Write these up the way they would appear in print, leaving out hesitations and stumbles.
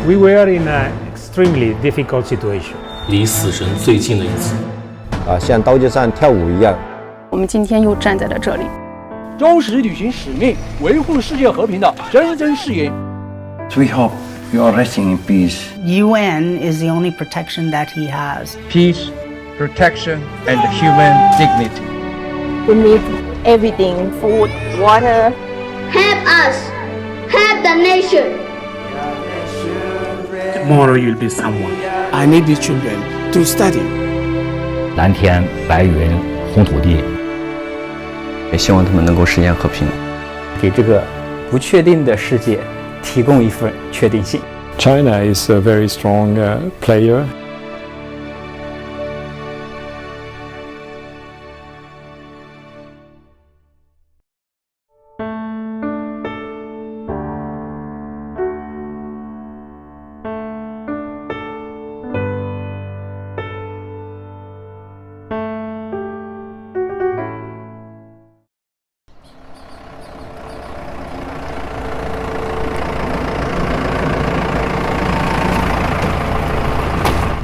We were in an extremely difficult situation. 离死神最近的一次。像刀尖上跳舞一样。我们今天又站在了这里，忠实履行使命，维护世界和平的铮铮誓言。So we hope you are resting in peace. UN is the only protection that he has. Peace, protection, and human dignity. We need everything: food, water. Help us. Help the nation. Tomorrow you'll be someone. I need these children to study. 蓝天白云红土地，也希望他们能够实现和平，给这个不确定的世界提供一份确定性。China is a very strong player.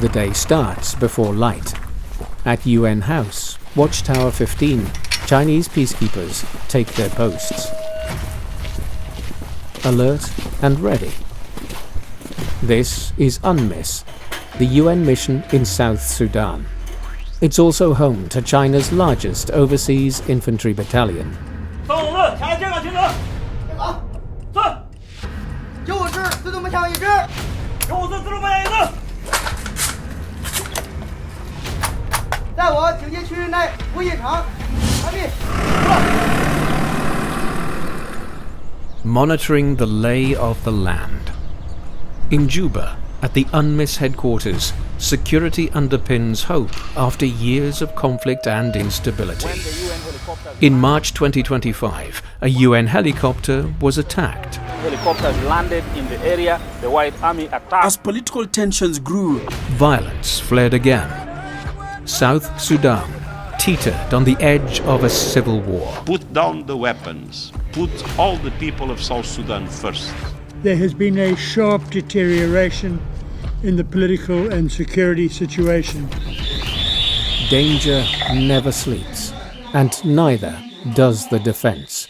The day starts before light. At UN House, Watchtower 15, Chinese peacekeepers take their posts. Alert and ready. This is UNMISS, the UN mission in South Sudan. It's also home to China's largest overseas infantry battalion. Monitoring the lay of the land. In Juba, at the UNMISS headquarters, security underpins hope after years of conflict and instability. In March 2025, a UN helicopter was attacked. Helicopters landed in the area. The White Army attacked. As political tensions grew, violence flared again. South Sudan teetered on the edge of a civil war. Put down the weapons. Put all the people of South Sudan first. There has been a sharp deterioration in the political and security situation. Danger never sleeps, and neither does the defense.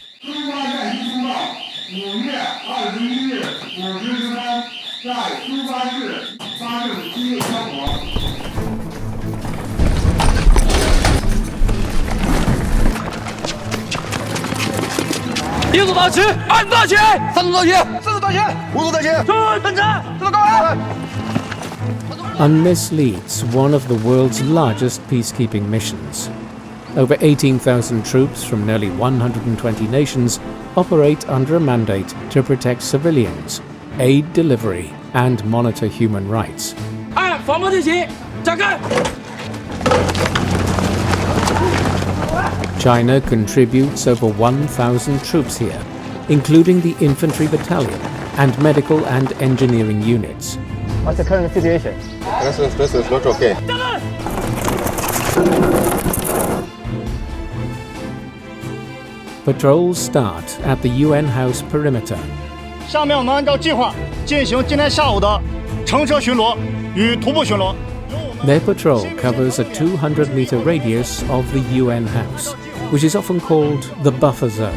UNMISS leads one of the world's largest peacekeeping missions. Over 18,000 troops from nearly 120 nations operate under a mandate to protect civilians, aid delivery, and monitor human rights. China contributes over 1,000 troops here, including the Infantry Battalion and medical and engineering units. What's the current situation? This looks okay. Patrols start at the UN House perimeter. 下面我们按照计划进行今天下午的乘车巡逻与徒步巡逻。 Their patrol covers a 200-meter radius of the UN House, which is often called the buffer zone.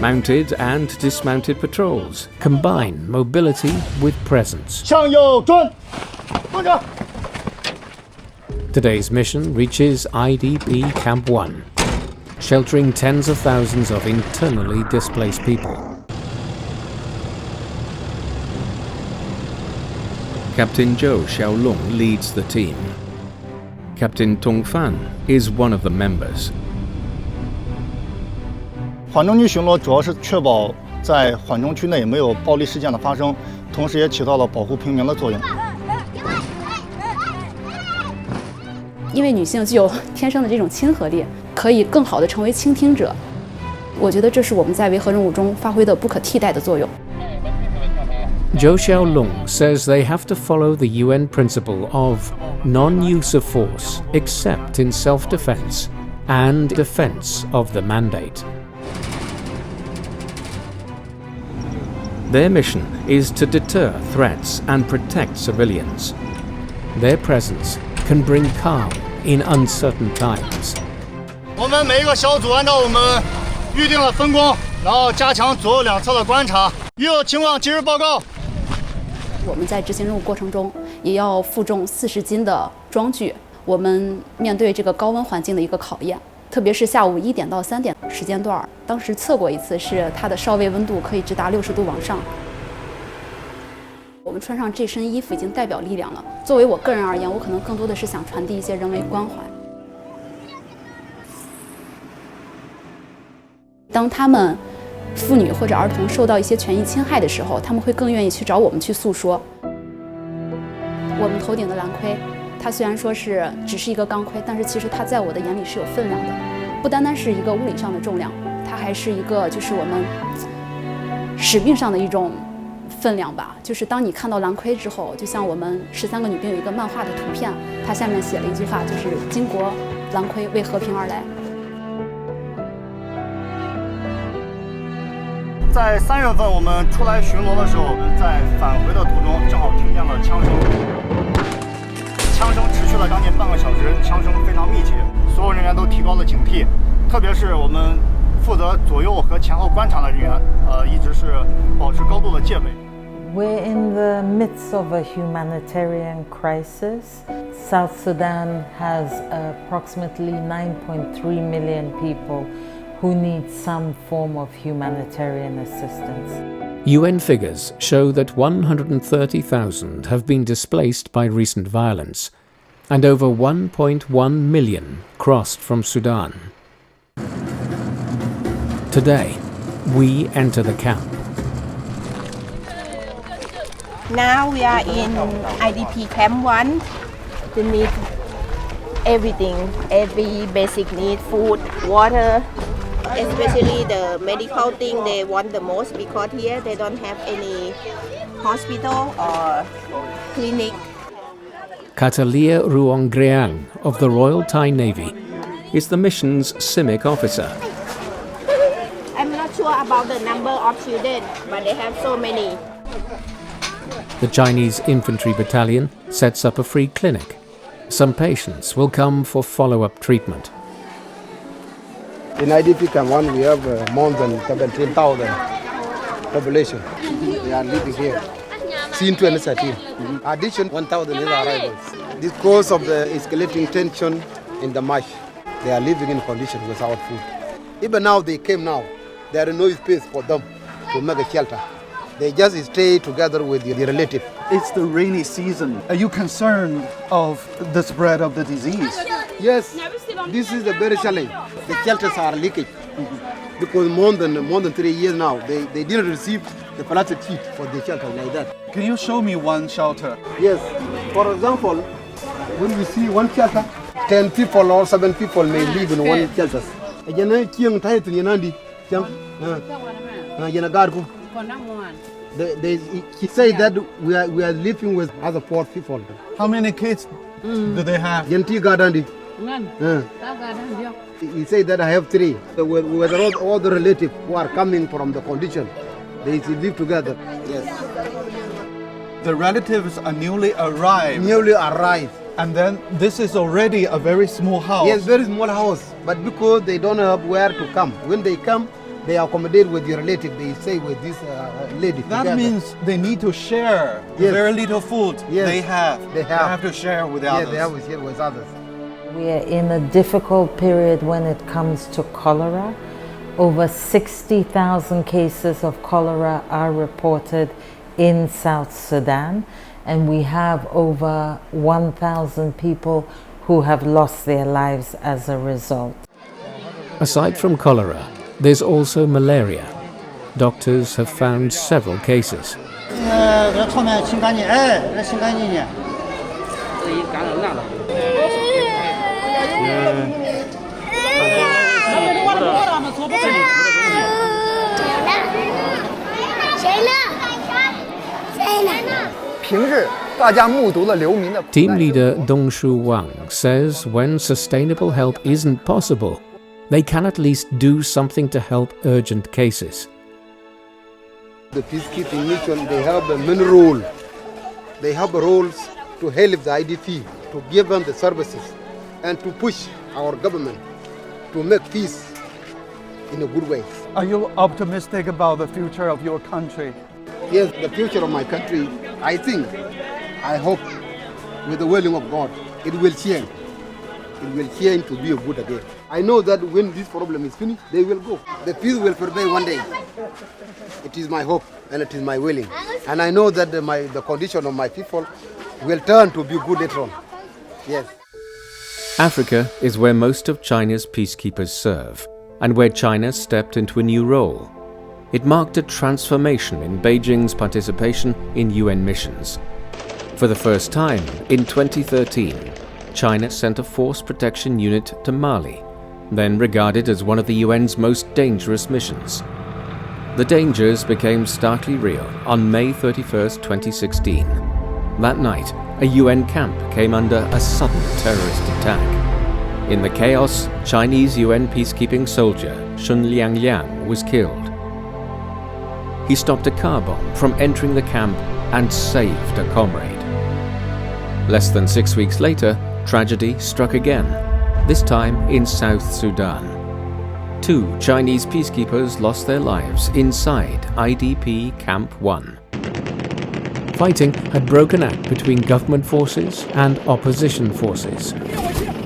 Mounted and dismounted patrols combine mobility with presence. 向右转，蹲着。 Today's mission reaches IDP Camp 1, sheltering tens of thousands of internally displaced people. Captain Zhou Xiaolong leads the team. Captain Tong Fan is one of the members. 缓冲区巡逻主要是确保在缓冲区内没有暴力事件的发生，同时也起到了保护平民的作用。因为女性具有天生的这种亲和力，可以更好地成为倾听者。我觉得这是我们在维和任务中发挥的不可替代的作用。 Zhou Xiaolong says they have to follow the UN principle of non-use of force except in self-defense and defense of the mandate. Their mission is to deter threats and protect civilians. Their presence can bring calm in uncertain times. 我们每一个小组按照我们预定的分工，然后加强左右两侧的观察，一有情况及时报告。我们在执行任务过程中，也要负重40斤的装具。我们面对这个高温环境的一个考验，特别是下午1点到3点时间段，当时测过一次，是它的哨位温度可以直达60度往上。我们穿上这身衣服已经代表力量了。作为我个人而言，我可能更多的是想传递一些人为关怀。当他们妇女或者儿童受到一些权益侵害的时候，他们会更愿意去找我们去诉说。我们头顶的蓝盔，它虽然说是只是一个钢盔，但是其实它在我的眼里是有分量的，不单单是一个物理上的重量，它还是一个就是我们使命上的一种分量吧。就是当你看到蓝盔之后，就像我们13个女兵有一个漫画的图片，它下面写了一句话，就是巾帼蓝盔为和平而来。在3月份我们出来巡逻的时候，在返回的途中正好听见了枪声，枪声持续了将近半个小时，枪声非常密集，所有人员都提高了警惕，特别是我们负责左右和前后观察的人员，一直是保持高度的戒备。We're in the midst of a humanitarian crisis. South Sudan has approximately 9.3 million people who need some form of humanitarian assistance. UN figures show that 130,000 have been displaced by recent violence, and over 1.1 million crossed from Sudan. Today, we enter the camp. Now we are in IDP Camp 1. They need everything, every basic need, food, water, especially the medical thing they want the most because here they don't have any hospital or clinic. Shen Liangliang of the Royal Thai Navy is the mission's CIMIC officer. I'm not sure about the number of children, but they have so many. The Chinese Infantry Battalion sets up a free clinic. Some patients will come for follow-up treatment. In IDP Camp 1, we have more than 17,000 population. They are living here since 2013. Addition, 1,000 is arrivals. Because of the escalating tension in the marsh, they are living in conditions without food. Even now they came now, there is no space for them to make a shelter. They just stay together with their relative. It's the rainy season. Are you concerned of the spread of the disease? Yes, this is a very challenge. The shelters are leaking because more than 3 years now, they didn't receive the plastic sheet for the shelter like that. Can you show me one shelter? Yes. For example, when we see one shelter, 10 people or 7 people may live in one shelter. He said that we are living with other poor people. How many kids do they have? He said that I have 3. So with all the relatives who are coming from the condition, they live together. Yes. The relatives are newly arrived. Newly arrived. And then this is already a very small house. Yes, very small house. But because they don't have where to come, when they come, they accommodate with your relative. They stay with this lady. That together. means they need to share very little food they have. They have to share with others. Yes, they have to share with others. We are in a difficult period when it comes to cholera. Over 60,000 cases of cholera are reported in South Sudan, and we have over 1,000 people who have lost their lives as a result. Aside from cholera, there's also malaria. Doctors have found several cases. Team leader Dong Shu Wang says when sustainable help isn't possible, they can at least do something to help urgent cases. The peacekeeping mission, they have a many role. They have roles to help the IDP, to give them the services, and to push our government to make peace in a good way. Are you optimistic about the future of your country? Yes, the future of my country, I think, I hope, with the willing of God, it will change. It will change to be a good again. I know that when this problem is finished, they will go. The peace will prevail one day. It is my hope and it is my willing. And I know that the condition of my people will turn to be good later on. Yes. Africa is where most of China's peacekeepers serve, and where China stepped into a new role. It marked a transformation in Beijing's participation in UN missions. For the first time, in 2013, China sent a force protection unit to Mali, then regarded as one of the UN's most dangerous missions. The dangers became starkly real on May 31st, 2016. That night, a UN camp came under a sudden terrorist attack. In the chaos, Chinese UN peacekeeping soldier Shen Liangliang was killed. He stopped a car bomb from entering the camp and saved a comrade. Less than 6 weeks later, tragedy struck again, this time in South Sudan. 2 Chinese peacekeepers lost their lives inside IDP Camp 1. Fighting had broken out between government forces and opposition forces.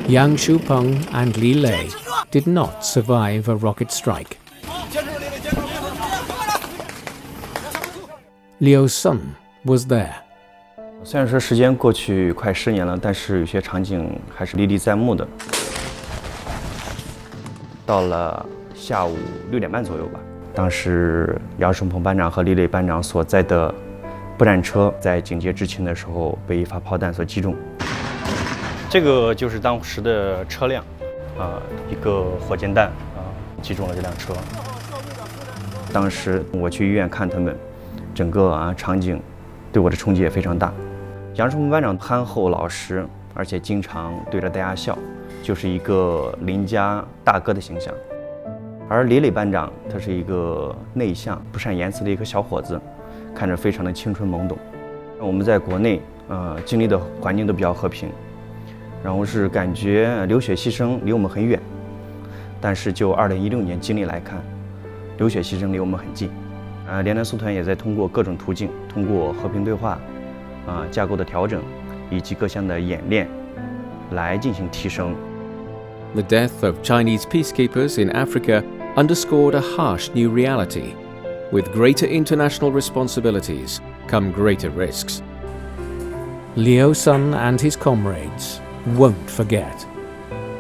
Young Shupeng and Li Lei did not survive a rocket strike. Liu Sun was there. 虽然说时间过去快10年了，但是有些场景还是历历在目的。到了下午6点半左右吧，当时杨胜鹏班长和李磊班长所在的步战车在警戒执勤的时候被一发炮弹所击中。这个就是当时的车辆，一个火箭弹击中了这辆车。当时我去医院看他们，整个场景对我的冲击也非常大。杨胜鹏班长憨厚老实，而且经常对着大家笑，就是一个邻家大哥的形象。而李磊班长他是一个内向、不善言辞的一个小伙子，看着非常的青春懵懂。我们在国内经历的环境都比较和平，然后是感觉流血牺牲离我们很远，但是就2016年经历来看，流血牺牲离我们很近。联南苏团也在通过各种途径，通过和平对话、架构的调整以及各项的演练来进行提升。The death of Chinese peacekeepers in Africa underscored a harsh new reality. With greater international responsibilities come greater risks. Liu Sun and his comrades won't forget.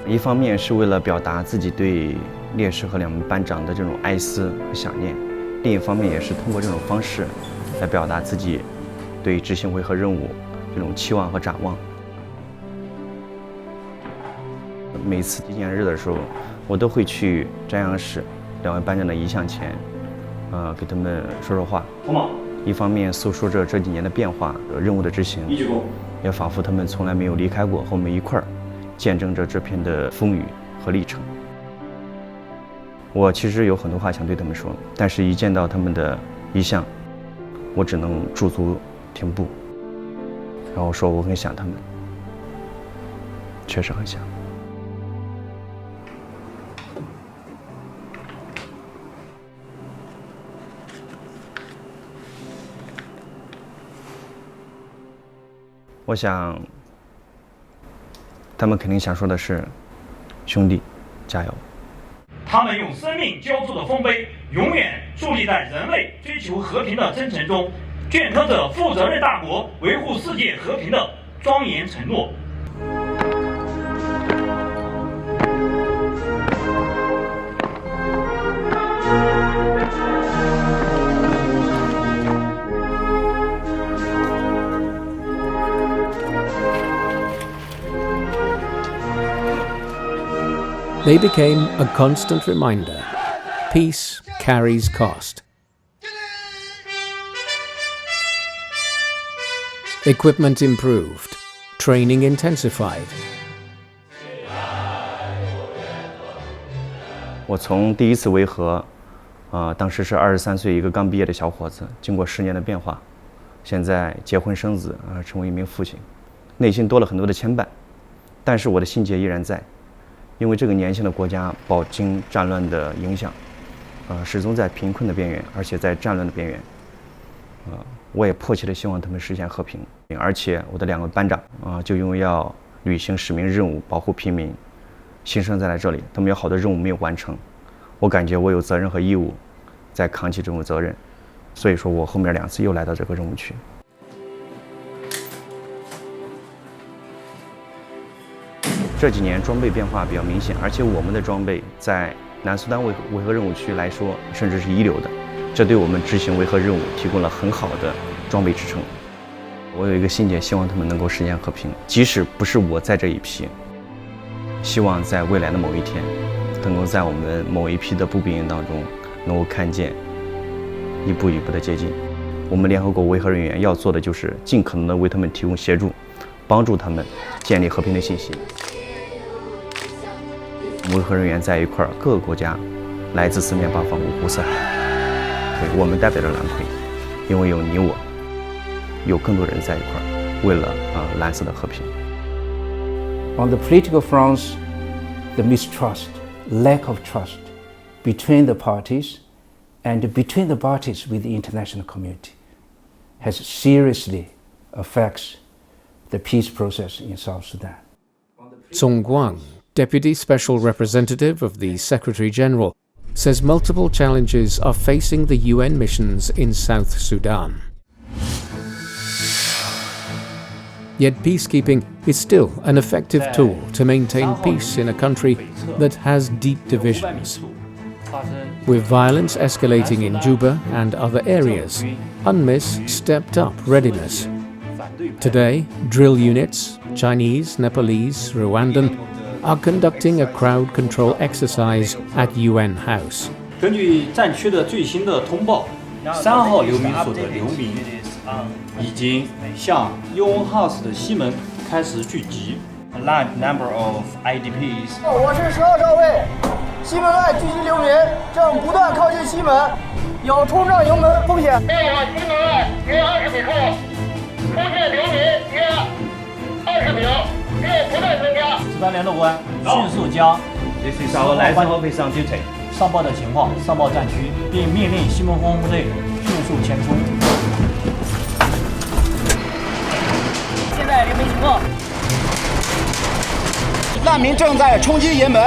一方面是为了表达自己对烈士和2名班长的这种哀思和想念，另一方面也是通过这种方式来表达自己对执行维和任务这种期望和展望。每次纪念日的时候，我都会去瞻仰室2位班长的遗像前，给他们说说话。一方面诉说着这几年的变化、任务的执行，也仿佛他们从来没有离开过，和我们一块儿见证着这片的风雨和历程。我其实有很多话想对他们说，但是一见到他们的遗像，我只能驻足停步，然后说我很想他们，确实很想。我想，他们肯定想说的是，兄弟，加油！他们用生命浇筑的丰碑，永远伫立在人类追求和平的征程中，镌刻着负责任大国维护世界和平的庄严承诺。They became a constant reminder. Peace carries cost. Equipment improved. Training intensified. 我从第一次维和，当时是23岁一个刚毕业的小伙子，经过10年的变化，现在结婚生子成为一名父亲，内心多了很多的牵绊，但是我的心结依然在，因为这个年轻的国家饱经战乱的影响，始终在贫困的边缘，而且在战乱的边缘。我也迫切的希望他们实现和平，而且我的2个班长就因为要履行使命任务，保护平民，牺牲在了这里。他们有好多任务没有完成，我感觉我有责任和义务在扛起这种责任，所以说我后面2次又来到这个任务区。这几年装备变化比较明显，而且我们的装备在南苏丹维和任务区来说，甚至是一流的，这对我们执行维和任务提供了很好的装备支撑。我有一个心结，希望他们能够实现和平，即使不是我在这一批，希望在未来的某一天，能够在我们某一批的步兵营当中，能够看见一步一步的接近。我们联合国维和人员要做的就是尽可能的为他们提供协助，帮助他们建立和平的信息。维和人员在一块儿，各个国家来自4面8方，五湖四海。对，我们代表着蓝葵，因为有你我，有更多人在一块儿，为了蓝色的和平。On the political fronts, the mistrust, lack of trust between the parties and between the parties with the international community has seriously affects the peace process in South Sudan. Song Guang, Deputy Special Representative of the Secretary-General, says multiple challenges are facing the UN missions in South Sudan. Yet peacekeeping is still an effective tool to maintain peace in a country that has deep divisions. With violence escalating in Juba and other areas, UNMISS stepped up readiness. Today, drill units, Chinese, Nepalese, Rwandan, are conducting a crowd control exercise at UN House. 根据战区的最新的通报，3号流民所的流民已经向 UN House 的西门开始聚集。A large number of IDPs. 我是12少尉，西门外聚集流民正不断靠近西门，有冲上营门风险。面往西门外约20米处，出现流民约20名，并不断增加。值班联络官迅速将上报的情况上报战区，并命令西门轰部队迅速前冲。现在流民情况。难民正在冲击营门，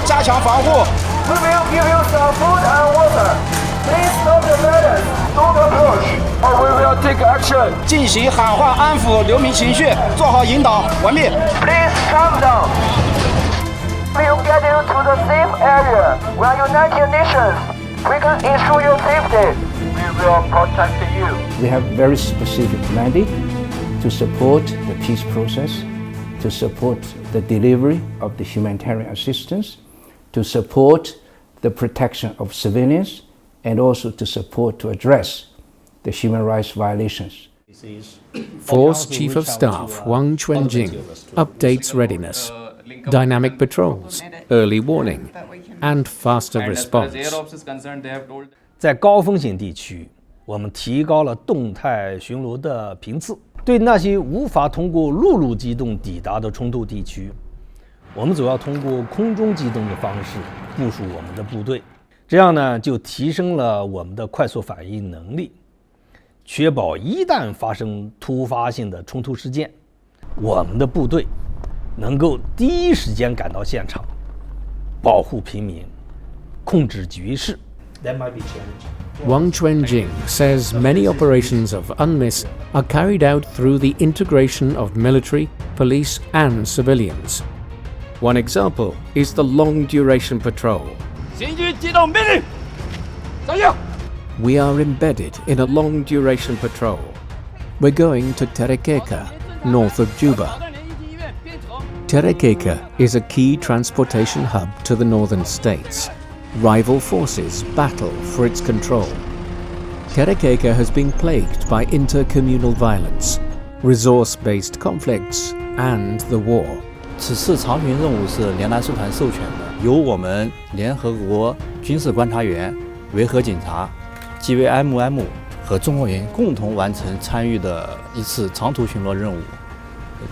加强防护。We will give you some food and water. Please stop the violence. Don't approach, or we will take action. 进行喊话安抚流民情绪，做好引导。完毕。Please calm down. We'll get you to the safe area. We are United Nations. We can ensure your safety. We will protect you. We have very specific mandate to support the peace process, to support the delivery of the humanitarian assistance, to support the protection of civilians, and also to support to address the human rights violations. Force Chief of Staff Wang Chuanjing updates readiness, dynamic patrols, early warning, and faster response. 在高风险地区，我们提高了动态巡逻的频次。对那些无法通过陆路机动抵达的冲突地区，我们主要通过空中机动的方式部署我们的部队，这样呢就提升了我们的快速反应能力，确保一旦发生突发性的冲突事件，我们的部队能够第一时间赶到现场，保护平民，控制局势。Wang Chuanjing says many operations of UNMISS are carried out through the integration of military, police, and civilians. One example is the long-duration patrol. We are embedded in a long-duration patrol. We're going to Terekeka, north of Juba. Terekeka is a key transportation hub to the northern states. Rival forces battle for its control. Terekeka has been plagued by intercommunal violence, resource-based conflicts, and the war. 此次长巡任务是联南师团授权的，由我们联合国军事观察员、维和警察、GVMM 和中国人共同完成参与的一次长途巡逻任务。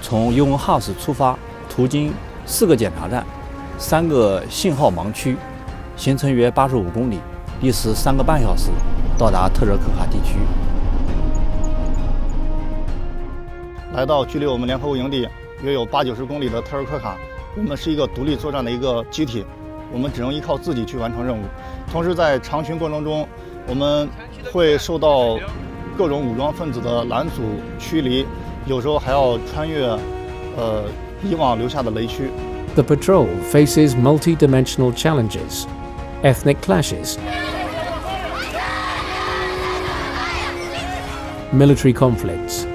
从尤文哈斯出发，途经4个检查站、3个信号盲区，行程约85公里，历时3个半小时，到达特热克卡地区。来到距离我们联合国营地约有80-90公里的特热克卡，我们是一个独立作战的一个机体，我们只能依靠自己去完成任务。同时在长巡过程中，我们会受到各种武装分子的拦阻驱离，有时候还要穿越以往留下的雷区。The patrol faces multi-dimensional challenges, ethnic clashes, military conflicts,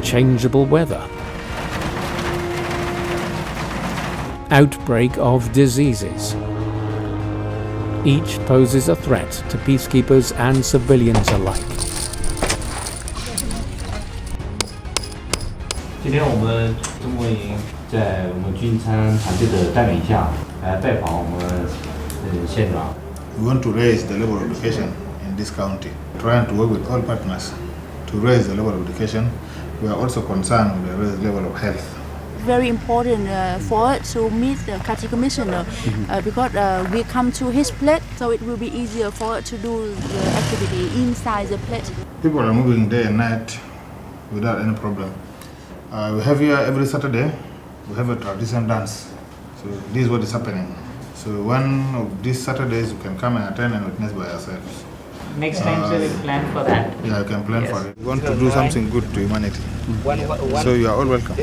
changeable weather, outbreak of diseases. Each poses a threat to peacekeepers and civilians alike. 今天我们中国营在我们军参团队的带领下来拜访我们县长。We want to raise the level of education in this county, trying to work with all partners to raise the level of education. We are also concerned with the level of health. Very important for us to meet the County Commissioner because we come to his plate, so it will be easier for us to do the activity inside the plate. People are moving day and night without any problem. We have here every Saturday, we have a tradition dance. So this is what is happening. So one of these Saturdays you can come and attend and witness by yourselves. Next time, so we'll plan for that. Yeah, you can plan for it. We want to do something good to humanity. So you are all welcome.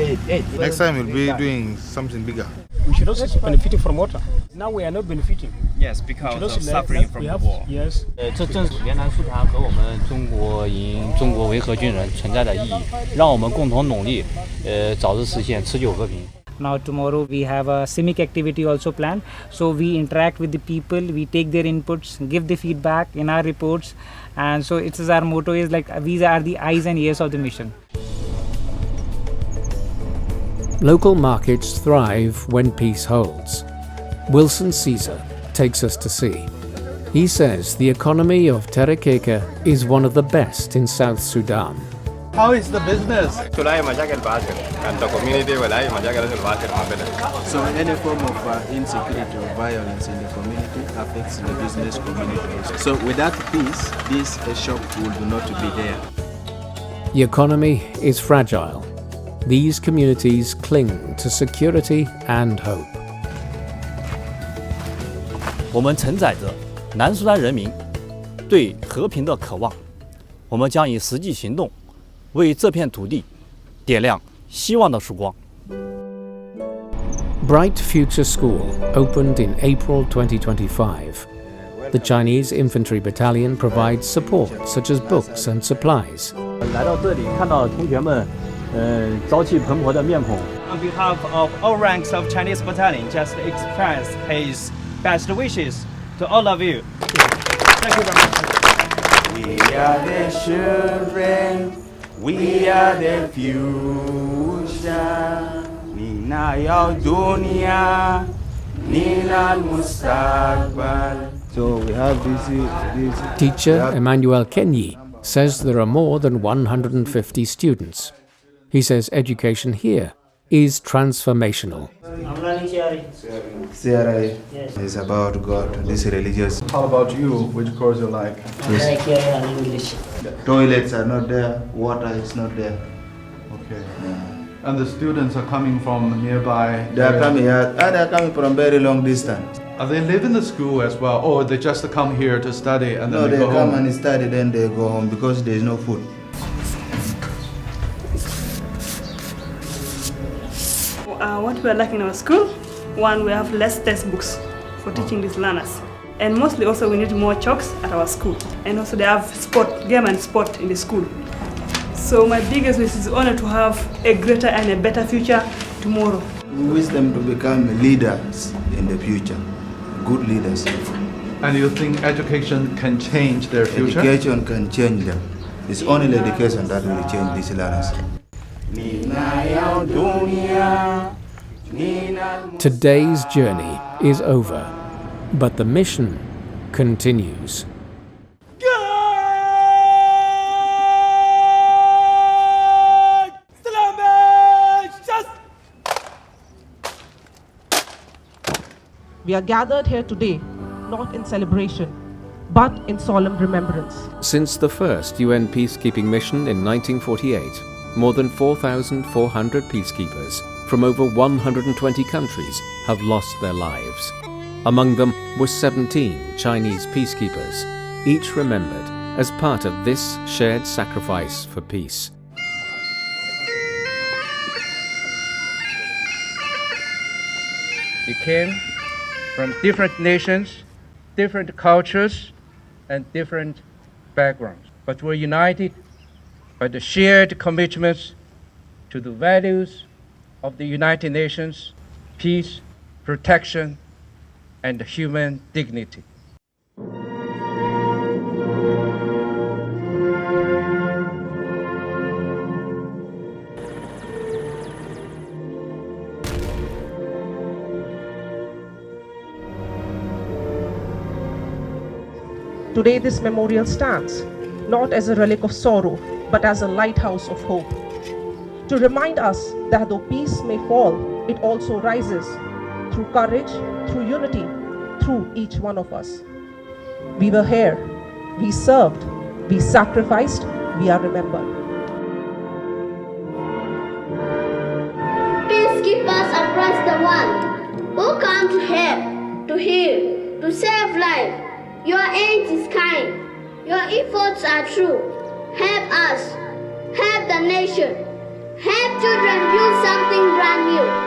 Next time we'll be doing something bigger. We should also benefit from water. Now we are not benefiting. Yes, because of suffering from the war. Yes. 这正是联南书团和我们中国营、中国维和军人存在的意义，让我们共同努力，早日实现持久和平。Now tomorrow we have a civic activity also planned. So we interact with the people, we take their inputs, give the feedback in our reports, and so it is our motto is like these are the eyes and ears of the mission. Local markets thrive when peace holds. Wilson Caesar takes us to see. He says the economy of Terekeka is one of the best in South Sudan. How is the business? So any form of insecurity or violence in the community affects the business community. So without peace, this shop would not be there. The economy is fragile. These communities cling to security and hope. 我们承载着南苏丹人民对和平的渴望，我们将以实际行动为这片土地点亮希望的曙光。Bright Future School opened in April 2025. The Chinese Infantry Battalion provides support such as books and supplies. 来到这里，看到同学们，朝气蓬勃的面孔。On behalf of all ranks of Chinese Battalion, just express his best wishes to all of you. Thank you very much. We are the children. We are the future. Nina ya dunia, nina mustaqbal. So we have this. Teacher Emmanuel Kenyi says there are more than 150 students. He says education here is transformational. I'm learning CRI. Yes. It's about God, this religious. How about you? Which course you like? Yes. English. The toilets are not there, water is not there. Okay. Yeah. And the students are coming from nearby? They are coming here, and they are coming from very long distance. Are they live in the school as well, or they just come here to study and then they go home? No, they come and study, then they go home because there is no food. What we are lacking in our school, one, we have less textbooks for teaching these learners. And mostly also we need more chalks at our school. And also they have game and sport in the school. So my biggest wish is only to have a greater and a better future tomorrow. We wish them to become leaders in the future, good leaders. And you think education can change their future? Education can change them. It's only education that will change these learners. Today's journey is over, but the mission continues. We are gathered here today, not in celebration, but in solemn remembrance. Since the first UN peacekeeping mission in 1948, more than 4,400 peacekeepers from over 120 countries have lost their lives. Among them were 17 Chinese peacekeepers, each remembered as part of this shared sacrifice for peace. We came from different nations, different cultures, and different backgrounds, but were united by the shared commitments to the values of the United Nations, peace, protection, and human dignity. Today this memorial stands, not as a relic of sorrow, but as a lighthouse of hope, to remind us that though peace may fall, it also rises through courage, through unity, through each one of us. We were here, we served, we sacrificed, we are remembered. Peacekeepers across the world who come to help, to heal, to save life. Your aid is kind, your efforts are true. Help us, help the nation, help children build something brand new.